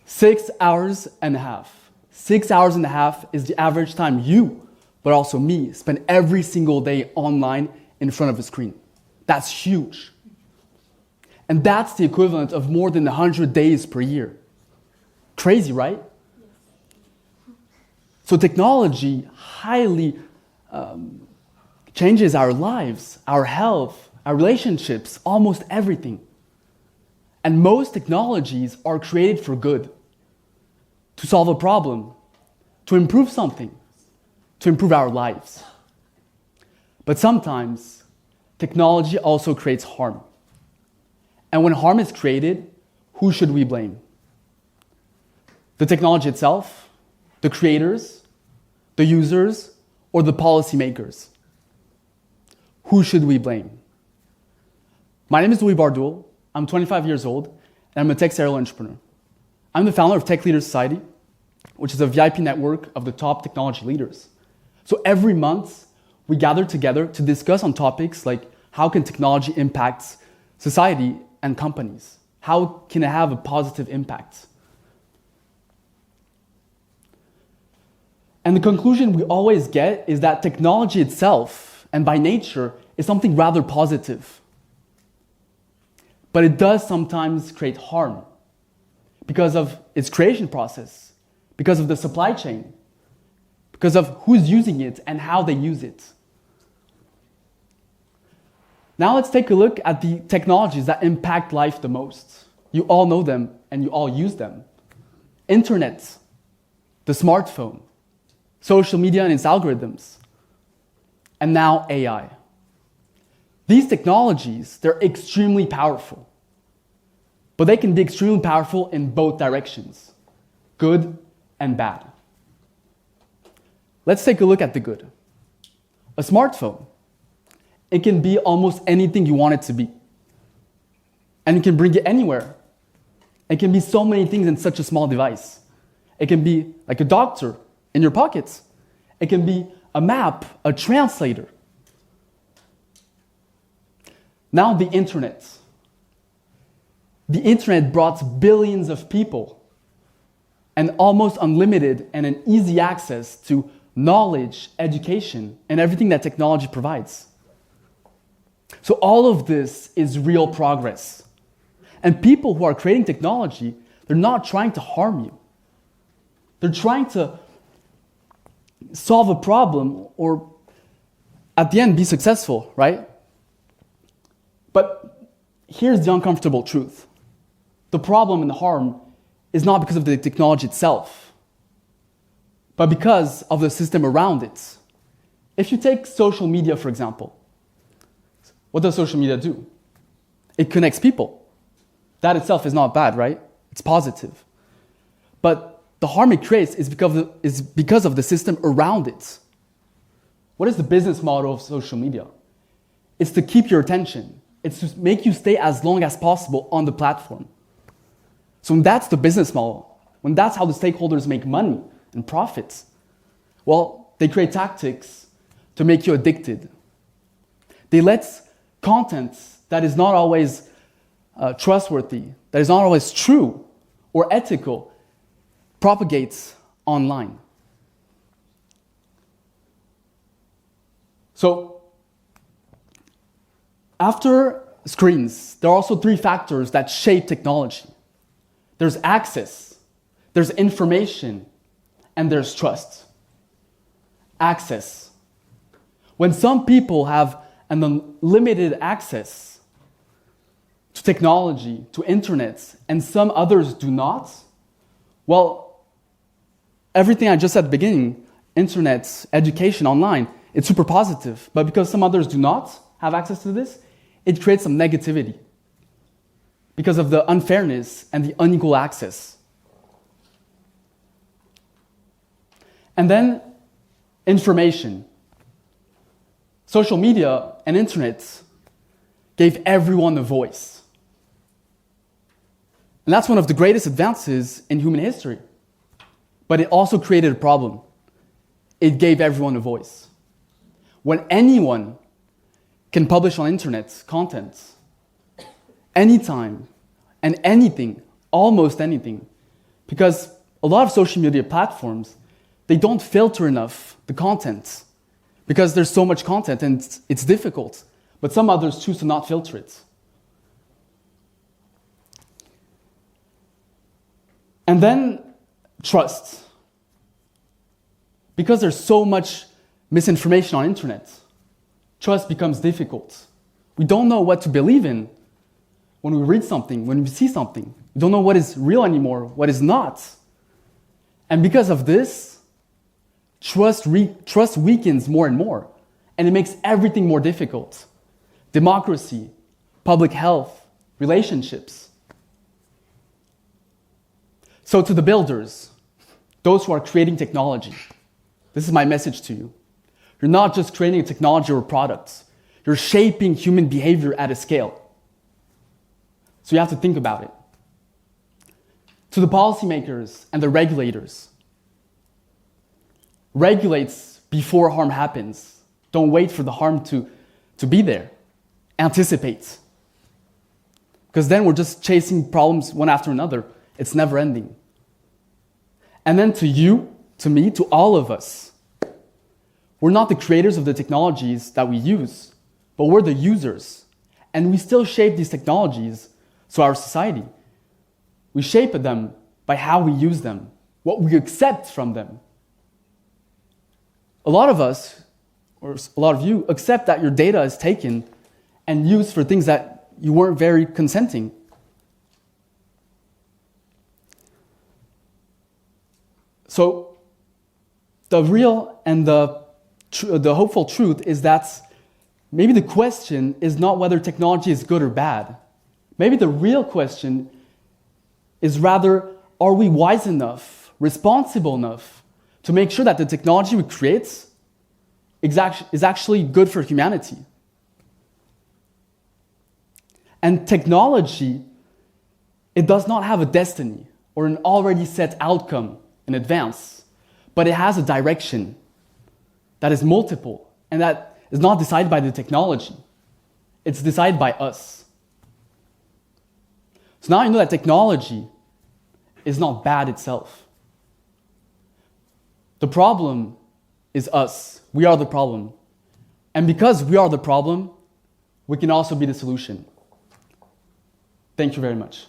6 hours and a half. 6 hours and a half is the average time you, but also me, spend every single day online in front of a screen. That's huge. And that's the equivalent of more than 100 days per year. Crazy, right? So technology highly changes our lives, our health, our relationships, almost everything. And most technologies are created for good, to solve a problem, to improve something, to improve our lives. But sometimes, technology also creates harm. And when harm is created, who should we blame? The technology itself, the creators, the users, or the policymakers? Who should we blame? My name is Bardoul. I'm 25 years old, and I'm a tech serial entrepreneur. I'm the founder of Tech Leaders Society, which is a VIP network of the top technology leaders. So every month, we gather together to discuss on topics like how can technology impact society and companies? How can it have a positive impact? And the conclusion we always get is that technology itself, and by nature, is something rather positive. But it does sometimes create harm because of its creation process, because of the supply chain, because of who's using it and how they use it. Now let's take a look at the technologies that impact life the most. You all know them and you all use them. Internet, the smartphone, social media and its algorithms, and now AI. These technologies, they're extremely powerful, but they can be extremely powerful in both directions, good and bad. Let's take a look at the good. A smartphone, it can be almost anything you want it to be. And you can bring it anywhere. It can be so many things in such a small device. It can be like a doctor in your pockets. It can be a map, a translator. Now the internet. The internet brought billions of people and almost unlimited and an easy access to knowledge, education, and everything that technology provides. So all of this is real progress. And people who are creating technology, they're not trying to harm you. They're trying to solve a problem or at the end be successful, right? But here's the uncomfortable truth. The problem and the harm is not because of the technology itself, but because of the system around it. If you take social media, for example, what does social media do? It connects people. That itself is not bad, right? It's positive. But the harm it creates is because of the system around it. What is the business model of social media? It's to keep your attention. It's to make you stay as long as possible on the platform. So when that's the business model, when that's how the stakeholders make money and profits, well, they create tactics to make you addicted. They let content that is not always trustworthy, that is not always true or ethical, propagate online. So, after screens, there are also three factors that shape technology. There's access, there's information, and there's trust. Access. When some people have an unlimited access to technology, to internet, and some others do not, well, everything I just said at the beginning, internet, education, online, it's super positive. But because some others do not have access to this, it creates some negativity because of the unfairness and the unequal access. And then information. Social media and internet gave everyone a voice. And that's one of the greatest advances in human history. But it also created a problem. It gave everyone a voice. When anyone can publish on internet content, anytime and anything, almost anything, Because a lot of social media platforms, they don't filter enough the content because there's so much content and it's difficult. But some others choose to not filter it. And then trust. Because there's so much misinformation on the internet, trust becomes difficult. We don't know what to believe in when we read something, when we see something. We don't know what is real anymore, what is not. And because of this, trust weakens more and more, and it makes everything more difficult. Democracy, public health, relationships. So to the builders, those who are creating technology, this is my message to you. You're not just creating a technology or products. You're shaping human behavior at a scale. So you have to think about it. To the policymakers and the regulators, regulate before harm happens. Don't wait for the harm to be there. Anticipate. Because then we're just chasing problems one after another. It's never ending. And then to you, to me, to all of us, we're not the creators of the technologies that we use, but we're the users. And we still shape these technologies, so our society. We shape them by how we use them, what we accept from them. A lot of us, or a lot of you, accept that your data is taken and used for things that you weren't very consenting. So the real and the hopeful truth is that maybe the question is not whether technology is good or bad. Maybe the real question is rather, are we wise enough, responsible enough to make sure that the technology we create is actually good for humanity? And technology, it does not have a destiny or an already set outcome in advance, but it has a direction that is multiple and that is not decided by the technology. It's decided by us. So now you know that technology is not bad itself. The problem is us. We are the problem. And because we are the problem, we can also be the solution. Thank you very much.